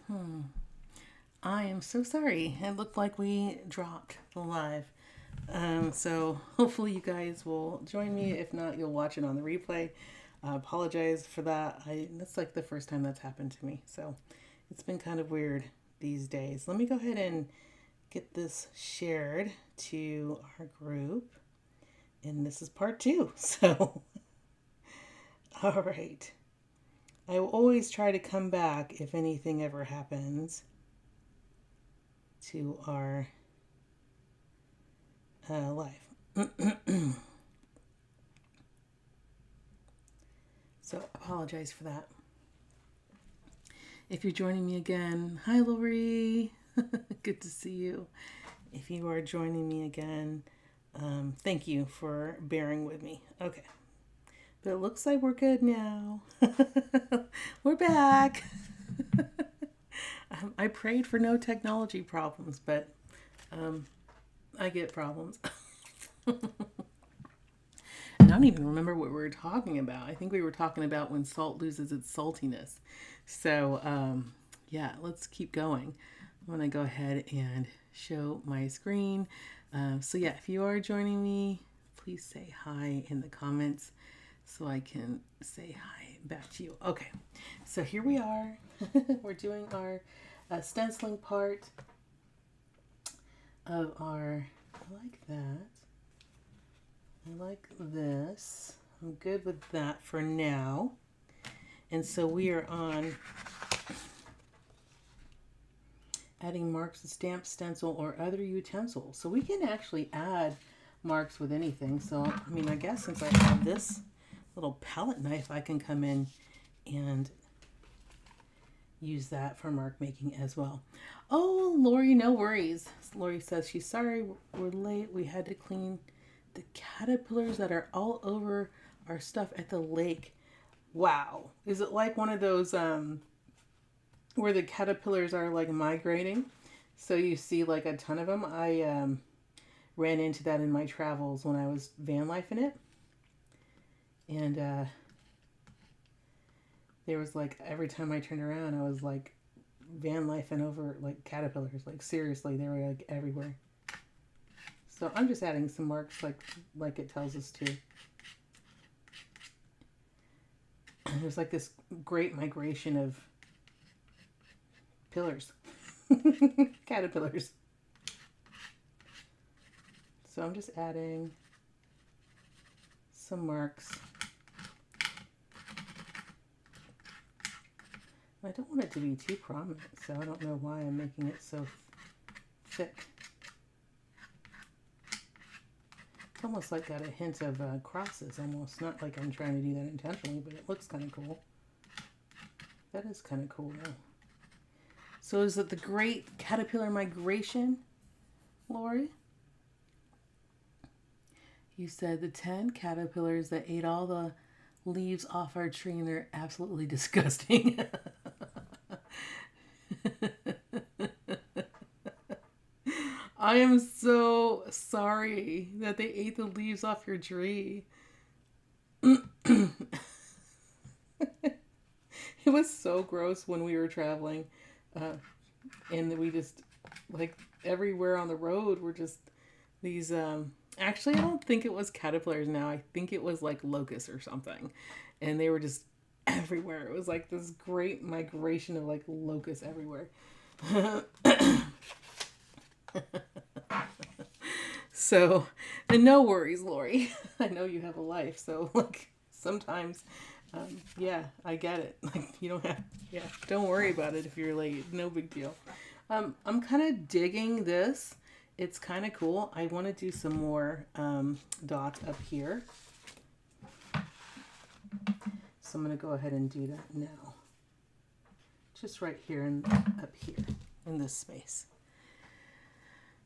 I am so sorry. It looked like we dropped the live. So hopefully you guys will join me. If not, you'll watch it on the replay. I apologize for that. That's like the first time that's happened to me. So it's been kind of weird these days. Let me go ahead and get this shared to our group. And this is part two. So, all right. I will always try to come back if anything ever happens to our live. So, apologize for that. If you're joining me again, hi Lori. Good to see you. If you are joining me again, thank you for bearing with me. Okay. But it looks like we're good now. We're back. I prayed for no technology problems, but I get problems. And I don't even remember what we were talking about. I think we were talking about when salt loses its saltiness. So, yeah, let's keep going. I'm going to go ahead and show my screen. So, yeah, if you are joining me, please say hi in the comments so I can say hi back to you. Okay, so here we are. We're doing our stenciling part of our, I like that. I like this. I'm good with that for now. And so we are on adding marks to stamp, stencil, or other utensils. So we can actually add marks with anything. So, I mean, I guess since I have this little palette knife, I can come in and use that for mark making as well. Oh, Lori, no worries. Lori says she's sorry we're late. We had to clean the caterpillars that are all over our stuff at the lake. Wow. Is it like one of those where the caterpillars are like migrating? So you see like a ton of them. I ran into that in my travels when I was van lifing it. And there was like every time I turned around, I was like van lifing over like caterpillars. Like seriously, they were like everywhere. So I'm just adding some marks like it tells us to. There's like this great migration of pillars, caterpillars. So I'm just adding some marks. I don't want it to be too prominent, so I don't know why I'm making it so thick. It's almost like got a hint of crosses, almost. Not like I'm trying to do that intentionally, but it looks kind of cool. That is kind of cool, though. So is it the Great Caterpillar Migration, Lori? You said the 10 caterpillars that ate all the leaves off our tree, and they're absolutely disgusting. I am so sorry that they ate the leaves off your tree. It was so gross when we were traveling. And we just, like, everywhere on the road were just these, actually, I don't think it was caterpillars now. I think it was, like, locusts or something. And they were just everywhere. It was, like, this great migration of, like, locusts everywhere. So, and no worries, Lori. I know you have a life, so like sometimes, yeah, I get it. Like you don't have, yeah, don't worry about it if you're late. No big deal. I'm kind of digging this. It's kind of cool. I want to do some more dots up here. So I'm going to go ahead and do that now. Just right here and up here in this space.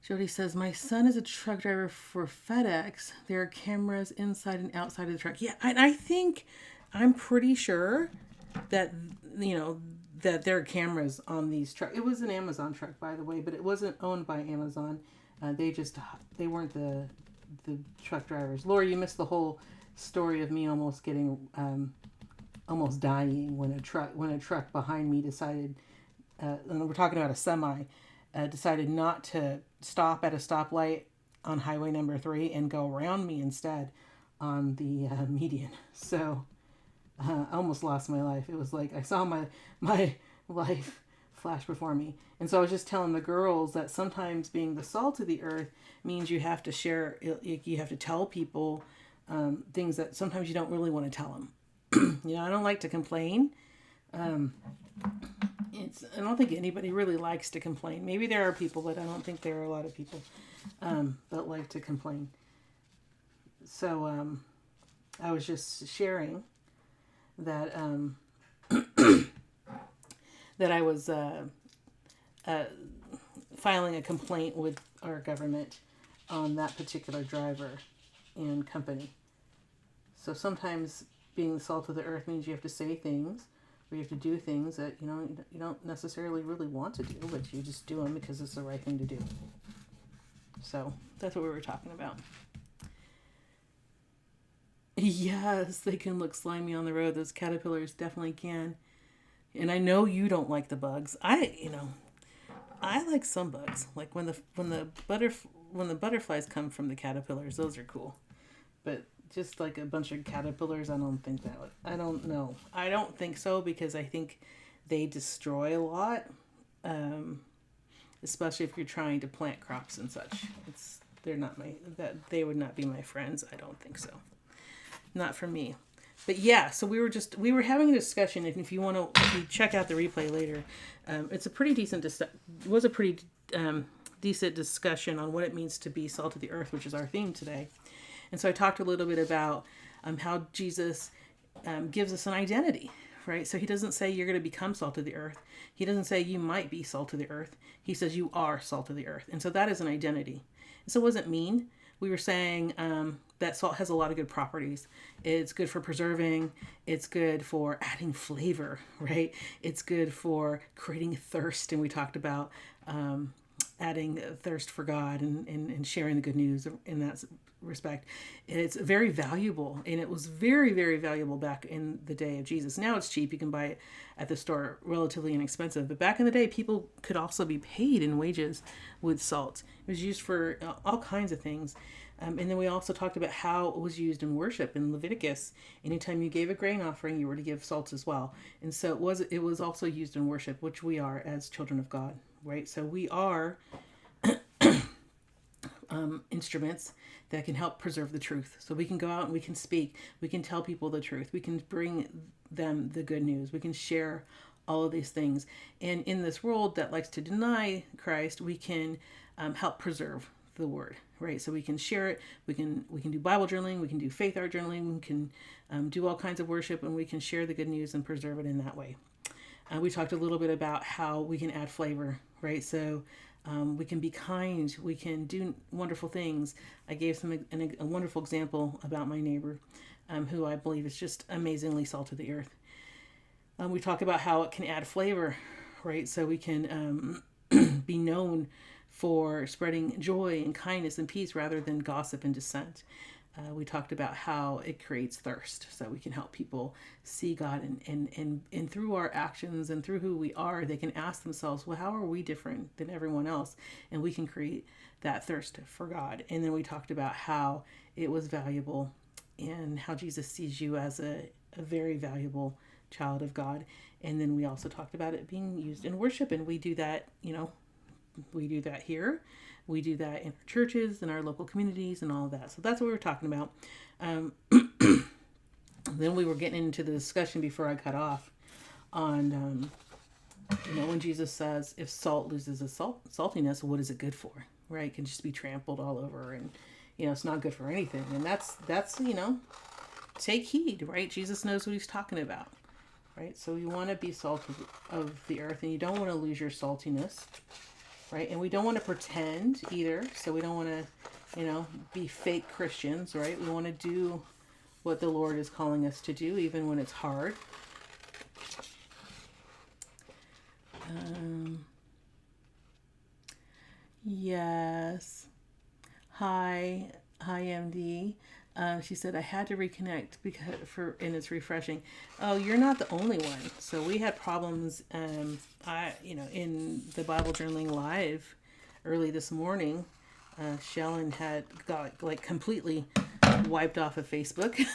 Jody says, my son is a truck driver for FedEx. There are cameras inside and outside of the truck. Yeah, I think, I'm pretty sure that, you know, that there are cameras on these trucks. It was an Amazon truck, by the way, but it wasn't owned by Amazon. They weren't the truck drivers. Laura, you missed the whole story of me almost getting, almost dying when a truck behind me decided and we're talking about a semi, decided not to stop at a stoplight on highway number 3 and go around me instead on the median. So I almost lost my life. It was like I saw my life flash before me. And so I was just telling the girls that sometimes being the salt of the earth means you have to share, you have to tell people things that sometimes you don't really want to tell them. I don't like to complain. I don't think anybody really likes to complain. Maybe there are people, but I don't think there are a lot of people that like to complain. So I was just sharing that that I was filing a complaint with our government on that particular driver and company. So sometimes being the salt of the earth means you have to say things, or you have to do things that you don't necessarily really want to do, but you just do them because it's the right thing to do. So that's what we were talking about. Yes, they can look slimy on the road. Those caterpillars definitely can. And I know you don't like the bugs. I like some bugs. Like when the butterflies come from the caterpillars, those are cool. But just like a bunch of caterpillars, I don't think that would. I don't know. I don't think so because I think they destroy a lot, especially if you're trying to plant crops and such. They would not be my friends. I don't think so. Not for me. But yeah, so we were having a discussion, and if you check out the replay later, it's a pretty decent decent discussion on what it means to be salt of the earth, which is our theme today. And so I talked a little bit about how Jesus gives us an identity, right? So he doesn't say you're going to become salt of the earth. He doesn't say you might be salt of the earth. He says you are salt of the earth. And so that is an identity. And so it wasn't mean. We were saying that salt has a lot of good properties. It's good for preserving. It's good for adding flavor, right? It's good for creating thirst. And we talked about adding thirst for God and sharing the good news in that respect. It's very valuable, and it was very, very valuable back in the day of Jesus. Now it's cheap. You can buy it at the store, relatively inexpensive. But back in the day, people could also be paid in wages with salt. It was used for all kinds of things. And then we also talked about how it was used in worship in Leviticus. Anytime you gave a grain offering, you were to give salt as well. And so it was also used in worship, which we are as children of God, right? So we are instruments that can help preserve the truth. So we can go out and we can speak. We can tell people the truth. We can bring them the good news. We can share all of these things. And in this world that likes to deny Christ, we can help preserve the word, right? So we can share it. We can do Bible journaling. We can do faith art journaling. We can do all kinds of worship, and we can share the good news and preserve it in that way. We talked a little bit about how we can add flavor, right? So we can be kind. We can do wonderful things. I gave a wonderful example about my neighbor, who I believe is just amazingly salt of the earth. We talk about how it can add flavor, right? So we can be known for spreading joy and kindness and peace rather than gossip and dissent. We talked about how it creates thirst, so we can help people see God, and through our actions and through who we are, they can ask themselves, well, how are we different than everyone else? And we can create that thirst for God. And then we talked about how it was valuable and how Jesus sees you as a very valuable child of God. And then we also talked about it being used in worship, and we do that, we do that here. We do that in our churches, in our local communities, and all of that. So that's what we were talking about. Then we were getting into the discussion before I cut off on, when Jesus says, if salt loses its saltiness, what is it good for? Right? It can just be trampled all over, and, it's not good for anything. And that's take heed, right? Jesus knows what he's talking about, right? So you want to be salt of the earth, and you don't want to lose your saltiness. Right? And we don't want to pretend either. So we don't want to, be fake Christians, right? We want to do what the Lord is calling us to do, even when it's hard. Yes. Hi, MD. She said, I had to reconnect and it's refreshing. Oh, you're not the only one. So we had problems, in the Bible Journaling Live early this morning. Shellen had got like completely wiped off of Facebook.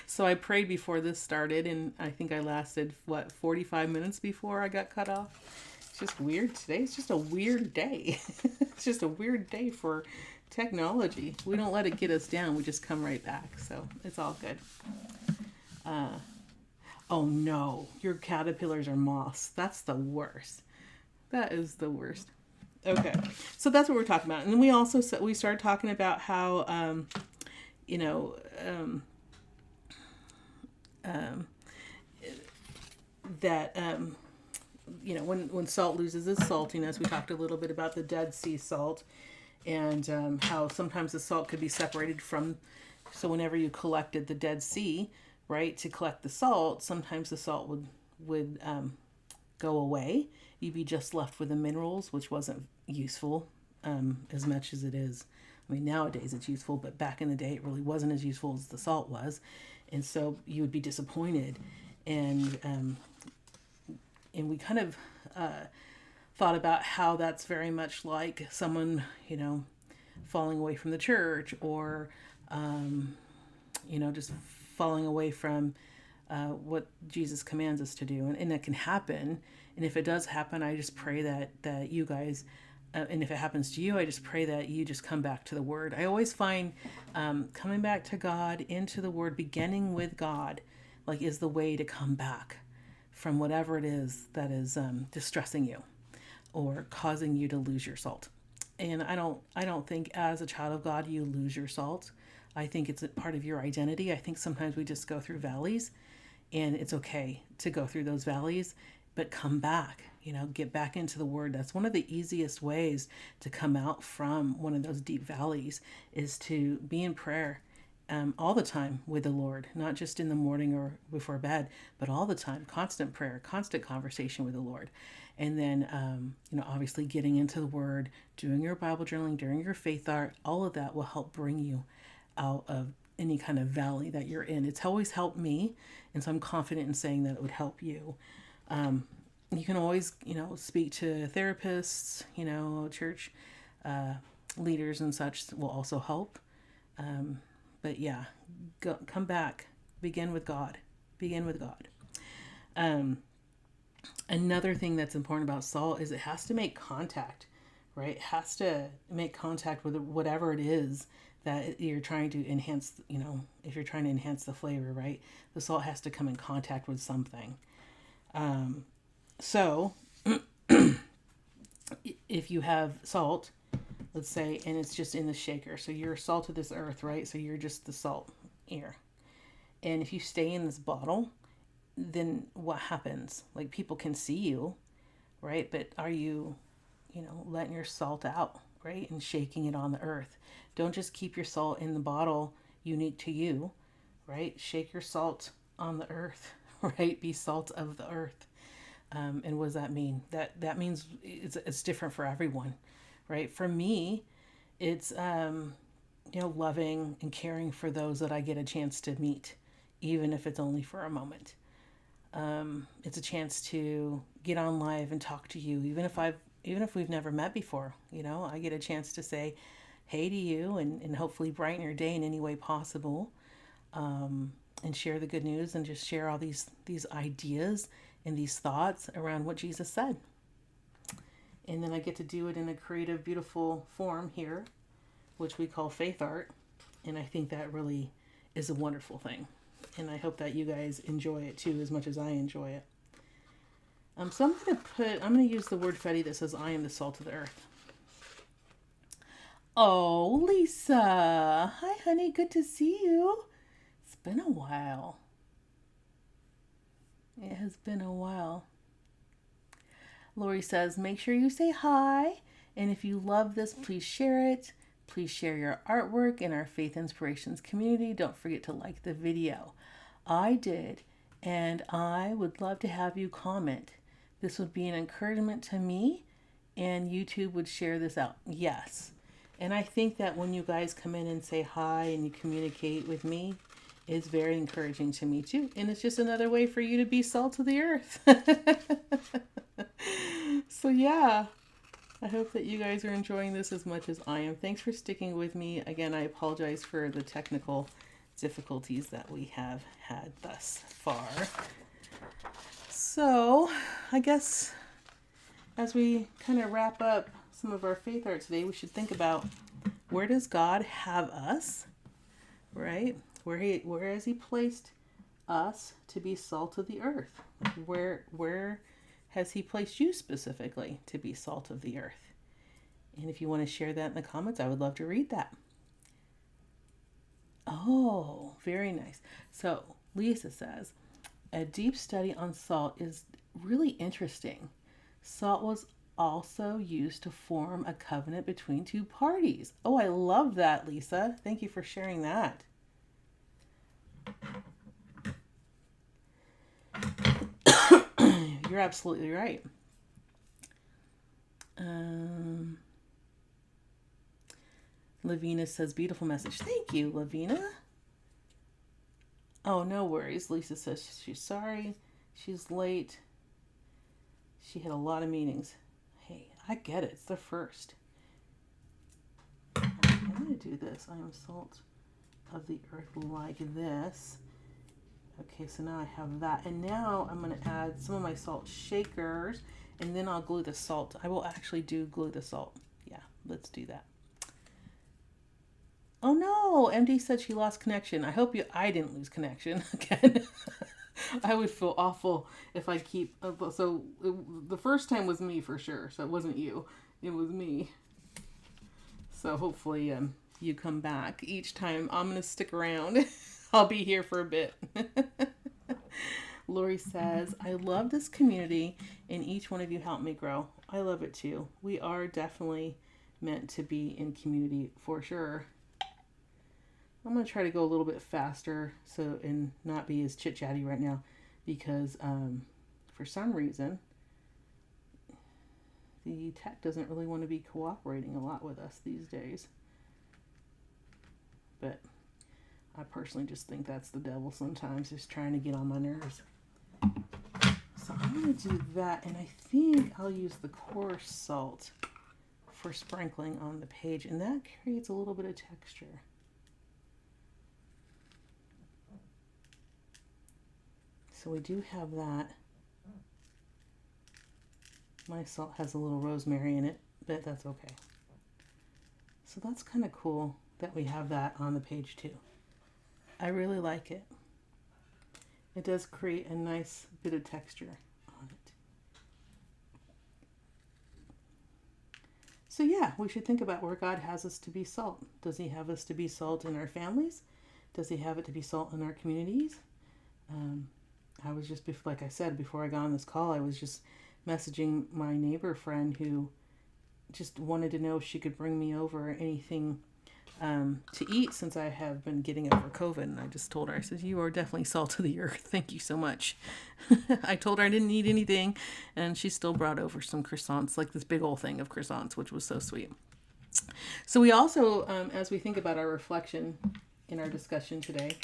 So I prayed before this started, and I think I lasted 45 minutes before I got cut off. It's just weird today. It's just a weird day. It's just a weird day for technology. We don't let it get us down. We just come right back. So it's all good. Oh no, your caterpillars are moths. That's the worst. That is the worst. Okay, so that's what we're talking about, and then we started talking about how you know that when salt loses its saltiness, we talked a little bit about the Dead Sea salt, and how sometimes the salt could be separated from. So whenever you collected the Dead Sea, right, to collect the salt, sometimes the salt would go away. You'd be just left with the minerals, which wasn't useful as much as it is. I mean, nowadays it's useful, but back in the day it really wasn't as useful as the salt was. And so you would be disappointed. And we kind of thought about how that's very much like someone, falling away from the church, or, just falling away from what Jesus commands us to do. And that can happen. And if it does happen, I just pray that you guys, and if it happens to you, I just pray that you just come back to the Word. I always find coming back to God, into the Word, beginning with God, is the way to come back from whatever it is that is distressing you or causing you to lose your salt. And I don't think as a child of God you lose your salt. I think it's a part of your identity. I think sometimes we just go through valleys, and it's okay to go through those valleys, but come back, get back into the Word. That's one of the easiest ways to come out from one of those deep valleys, is to be in prayer all the time with the Lord, not just in the morning or before bed, but all the time, constant prayer, constant conversation with the Lord. And then, obviously getting into the Word, doing your Bible journaling, doing your faith art, all of that will help bring you out of any kind of valley that you're in. It's always helped me, and so I'm confident in saying that it would help you. You can always, speak to therapists, church leaders and such will also help. But yeah, come back. Begin with God. Begin with God. Another thing that's important about salt is it has to make contact, right? It has to make contact with whatever it is that you're trying to enhance, if you're trying to enhance the flavor, right? The salt has to come in contact with something. So if you have salt, let's say, and it's just in the shaker, so you're salt of this earth, right? So you're just the salt here. And if you stay in this bottle, then what happens? People can see you, right? But are you, letting your salt out, right? And shaking it on the earth. Don't just keep your salt in the bottle unique to you, right? Shake your salt on the earth, right? Be salt of the earth. And what does that mean? That means it's different for everyone, right? For me, it's, loving and caring for those that I get a chance to meet, even if it's only for a moment. It's a chance to get on live and talk to you, even if we've never met before. I get a chance to say hey to you, and hopefully brighten your day in any way possible, and share the good news, and just share all these ideas and these thoughts around what Jesus said. And then I get to do it in a creative, beautiful form here, which we call faith art. And I think that really is a wonderful thing. And I hope that you guys enjoy it too, as much as I enjoy it. So I'm going to use the word Fetty that says, I am the salt of the earth. Oh, Lisa. Hi, honey. Good to see you. It's been a while. It has been a while. Lori says, make sure you say hi. And if you love this, please share it. Please share your artwork in our Faith Inspirations community. Don't forget to like the video. I did, and I would love to have you comment. This would be an encouragement to me, and YouTube would share this out. Yes. And I think that when you guys come in and say hi and you communicate with me, is very encouraging to me too. And it's just another way for you to be salt of the earth. So yeah, I hope that you guys are enjoying this as much as I am. Thanks for sticking with me. Again, I apologize for the technical difficulties that we have had thus far. So I guess as we kind of wrap up some of our faith art today, we should think about, where does God have us, right? Where has he placed us to be salt of the earth? Where has he placed you specifically to be salt of the earth? And if you want to share that in the comments, I would love to read that. Oh, very nice. So Lisa says, a deep study on salt is really interesting. Salt was also used to form a covenant between two parties. Oh, I love that, Lisa. Thank you for sharing that. You're absolutely right. Lavina says, beautiful message. Thank you, Lavina. Oh, no worries. Lisa says she's sorry. She's late. She had a lot of meetings. Hey, I get it. It's the first. I'm going to do this. I am salt of the earth like this. Okay, so now I have that. And now I'm going to add some of my salt shakers, and then I'll glue the salt. I will actually glue the salt. Yeah, let's do that. Oh no, MD said she lost connection. I hope I didn't lose connection again. I would feel awful if I keep, the first time was me for sure. So it wasn't you, it was me. So hopefully you come back each time. I'm going to stick around. I'll be here for a bit. Lori says, I love this community and each one of you helped me grow. I love it too. We are definitely meant to be in community for sure. I'm going to try to go a little bit faster and not be as chit-chatty right now because for some reason the tech doesn't really want to be cooperating a lot with us these days. But I personally just think that's the devil sometimes, just trying to get on my nerves. So I'm going to do that, and I think I'll use the coarse salt for sprinkling on the page, and that creates a little bit of texture. So we do have that. My salt has a little rosemary in it, but that's okay. So that's kind of cool that we have that on the page too. I really like it. It does create a nice bit of texture on it. So yeah, we should think about where God has us to be salt. Does he have us to be salt in our families? Does he have it to be salt in our communities? I was just, like I said, before I got on this call, I was just messaging my neighbor friend who just wanted to know if she could bring me over anything to eat since I have been getting over COVID. And I just told her, I said, you are definitely salt of the earth. Thank you so much. I told her I didn't need anything, and she still brought over some croissants, like this big old thing of croissants, which was so sweet. So we also, as we think about our reflection in our discussion today,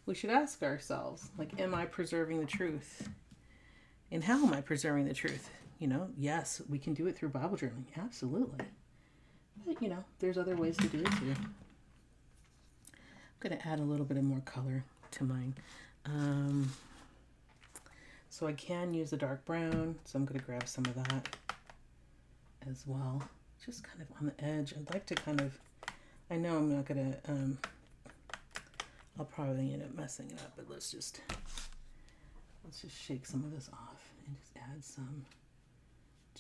we should ask ourselves, like, am I preserving the truth? And how am I preserving the truth? Yes, we can do it through Bible journaling. Absolutely. But, there's other ways to do it too. I'm going to add a little bit of more color to mine. So I can use the dark brown. So I'm going to grab some of that as well. Just kind of on the edge. I'd like to I know I'm not going to, I'll probably end up messing it up, but let's just shake some of this off and just add some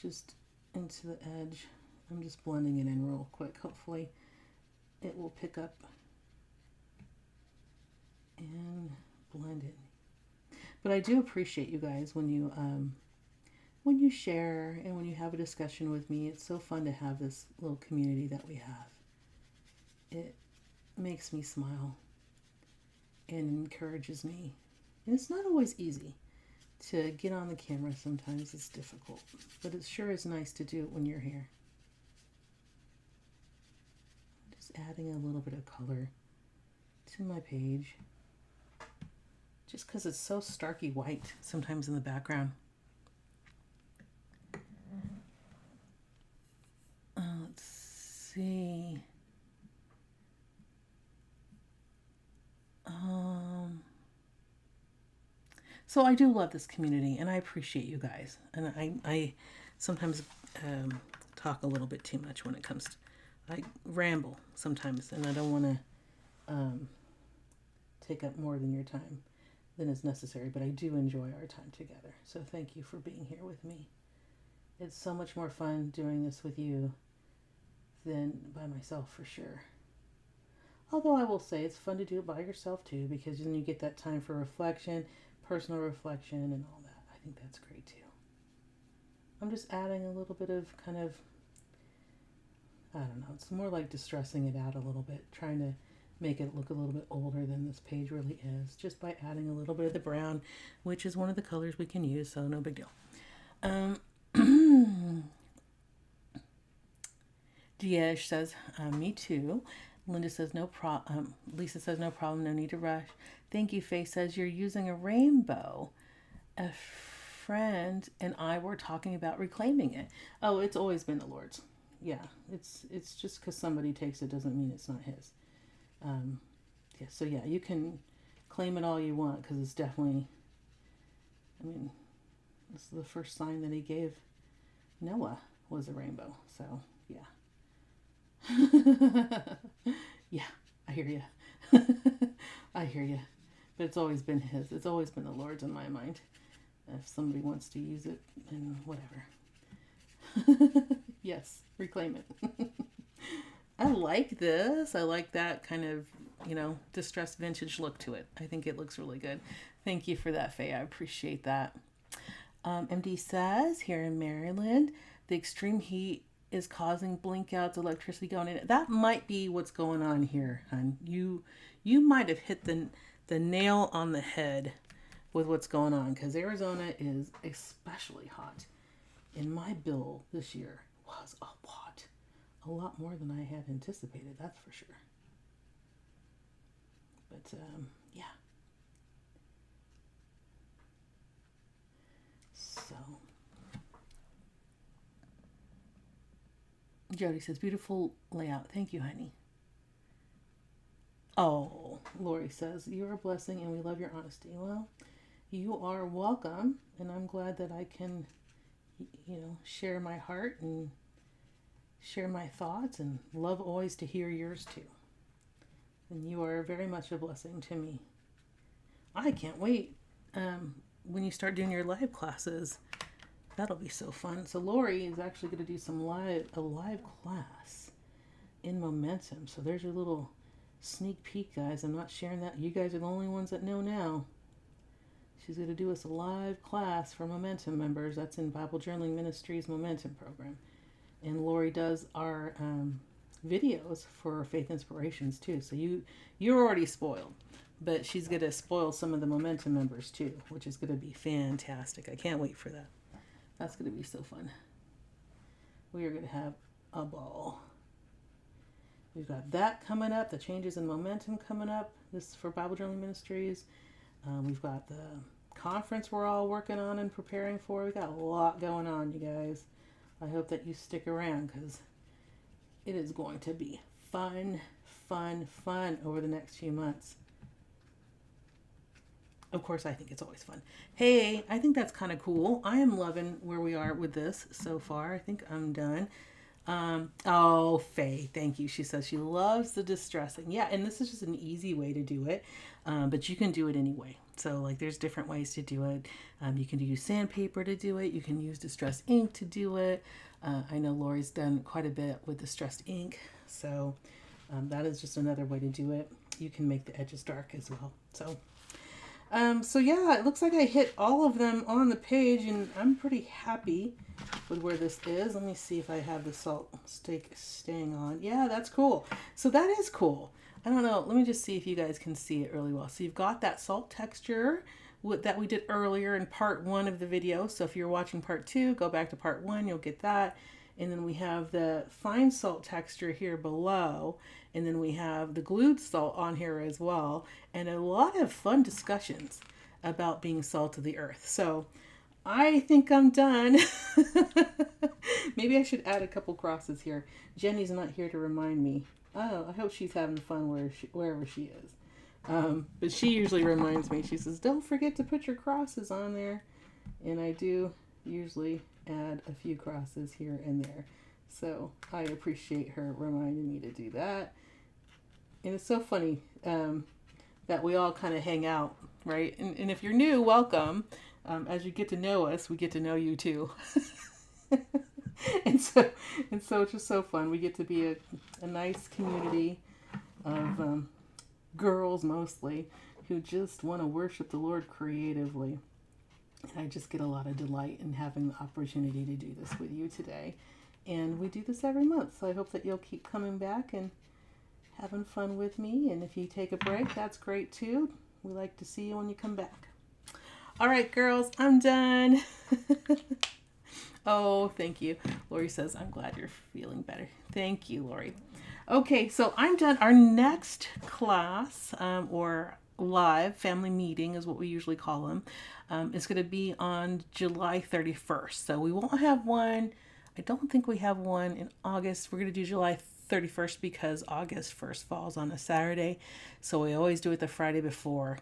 just into the edge. I'm just blending it in real quick. Hopefully it will pick up and blend it. But I do appreciate you guys when you share and when you have a discussion with me. It's so fun to have this little community that we have. It makes me smile and encourages me. And it's not always easy to get on the camera. Sometimes it's difficult, but it sure is nice to do it when you're here. Just adding a little bit of color to my page. Just because it's so starky white sometimes in the background. Let's see. So I do love this community, and I appreciate you guys. And I sometimes talk a little bit too much when it comes to, I ramble sometimes, and I don't want to take up more than your time than is necessary, but I do enjoy our time together. So thank you for being here with me. It's so much more fun doing this with you than by myself, for sure. Although I will say it's fun to do it by yourself too, because then you get that time for reflection, personal reflection, and all that. I think that's great too. I'm just adding a little bit of kind of, I don't know, it's more like distressing it out a little bit, trying to make it look a little bit older than this page really is, just by adding a little bit of the brown, which is one of the colors we can use, so no big deal. Diaz says, me too. Linda says, no problem. Lisa says, no problem, no need to rush. Thank you. Faye says, you're using a rainbow. A friend and I were talking about reclaiming it. Oh, it's always been the Lord's. Yeah, it's just because somebody takes it doesn't mean it's not his. Yeah, so yeah, you can claim it all you want, because it's definitely, I mean, this is the first sign that he gave Noah was a rainbow. So yeah. Yeah, I hear you. I hear you. But it's always been his. It's always been the Lord's in my mind. If somebody wants to use it, then whatever. Yes, reclaim it. I like this. I like that kind of, distressed vintage look to it. I think it looks really good. Thank you for that, Faye. I appreciate that. MD says, here in Maryland, the extreme heat is causing blinkouts, electricity going in. That might be what's going on here, hon. You might have hit the nail on the head with what's going on, because Arizona is especially hot. And my bill this year was a lot more than I had anticipated, that's for sure. But yeah. So Jody says, beautiful layout. Thank you, honey. Oh, Lori says, you're a blessing and we love your honesty. Well, you are welcome. And I'm glad that I can, share my heart and share my thoughts, and love always to hear yours too. And you are very much a blessing to me. I can't wait when you start doing your live classes. That'll be so fun. So Lori is actually going to do a live class in Momentum. So there's your little sneak peek, guys. I'm not sharing that. You guys are the only ones that know now. She's going to do us a live class for Momentum members. That's in Bible Journaling Ministries Momentum program. And Lori does our videos for Faith Inspirations too. So you're already spoiled. But she's going to spoil some of the Momentum members too, which is going to be fantastic. I can't wait for that. That's going to be so fun. We are going to have a ball. We've got that coming up, the changes in momentum coming up. This is for Bible Journaling Ministries. We've got the conference we're all working on and preparing for. We got a lot going on, you guys. I hope that you stick around, because it is going to be fun over the next few months. Of course, I think it's always fun. Hey, I think that's kind of cool. I am loving where we are with this so far. I think I'm done. Oh, Faye, thank you. She says she loves the distressing. Yeah, and this is just an easy way to do it, but you can do it anyway. So, there's different ways to do it. You can use sandpaper to do it. You can use distressed ink to do it. I know Lori's done quite a bit with distressed ink, so that is just another way to do it. You can make the edges dark as well. So yeah, it looks like I hit all of them on the page, and I'm pretty happy with where this is. Let me see if I have the salt stake staying on. Yeah, that's cool. So that is cool. I don't know. Let me just see if you guys can see it really well. So you've got that salt texture that we did earlier in part 1 of the video. So if you're watching part 2, go back to part 1. You'll get that. And then we have the fine salt texture here below. And then we have the glued salt on here as well. And a lot of fun discussions about being salt of the earth. So I think I'm done. Maybe I should add a couple crosses here. Jenny's not here to remind me. Oh, I hope she's having fun wherever she is. But she usually reminds me. She says, don't forget to put your crosses on there. And I do usually add a few crosses here and there. So I appreciate her reminding me to do that. And it's so funny that we all kind of hang out, right? And if you're new, welcome. As you get to know us, we get to know you too. and so it's just so fun. We get to be a nice community of girls mostly who just want to worship the Lord creatively. And I just get a lot of delight in having the opportunity to do this with you today. And we do this every month, so I hope that you'll keep coming back and having fun with me. And if you take a break, that's great too. We like to see you when you come back. All right, girls, I'm done. Oh, thank you. Lori says, I'm glad you're feeling better. Thank you, Lori. Okay, so I'm done. Our next class, or live family meeting is what we usually call them, is going to be on July 31st. So we won't have one. I don't think we have one in August. We're going to do July 31st because August 1st falls on a Saturday. So we always do it the Friday before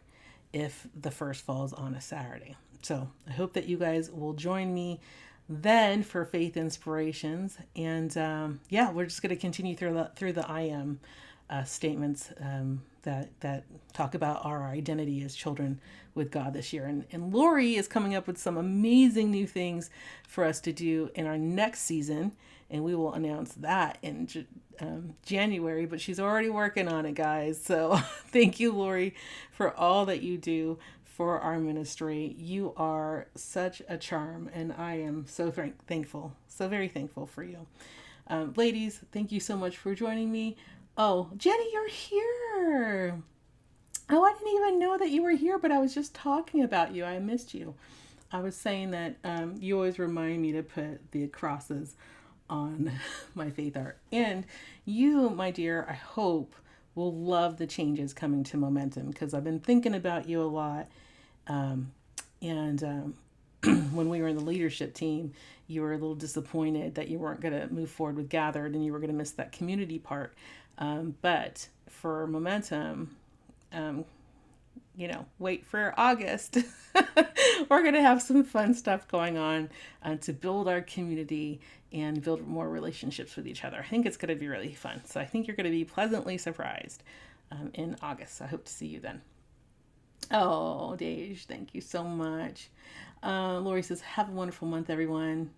if the first falls on a Saturday. So I hope that you guys will join me then for Faith Inspirations. And yeah, we're just going to continue through the I am statements that talk about our identity as children with God this year. And Lori is coming up with some amazing new things for us to do in our next season. And we will announce that in January, but she's already working on it, guys. So thank you, Lori, for all that you do for our ministry. You are such a charm, and I am so thankful, so very thankful for you. Ladies, thank you so much for joining me. Oh, Jenny, you're here. Oh, I didn't even know that you were here, but I was just talking about you. I missed you. I was saying that you always remind me to put the crosses on my faith art. And you, my dear, I hope will love the changes coming to Momentum, because I've been thinking about you a lot. When we were in the leadership team, you were a little disappointed that you weren't going to move forward with Gathered and you were going to miss that community part. But for Momentum, wait for August. We're going to have some fun stuff going on to build our community and build more relationships with each other. I think it's going to be really fun. So I think you're going to be pleasantly surprised in August. I hope to see you then. Oh, Dej, thank you so much. Lori says, have a wonderful month, everyone.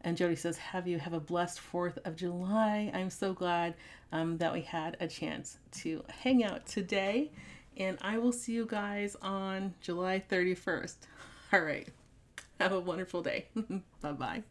And Jody says, have a blessed 4th of July. I'm so glad that we had a chance to hang out today. And I will see you guys on July 31st. All right. Have a wonderful day. Bye-bye.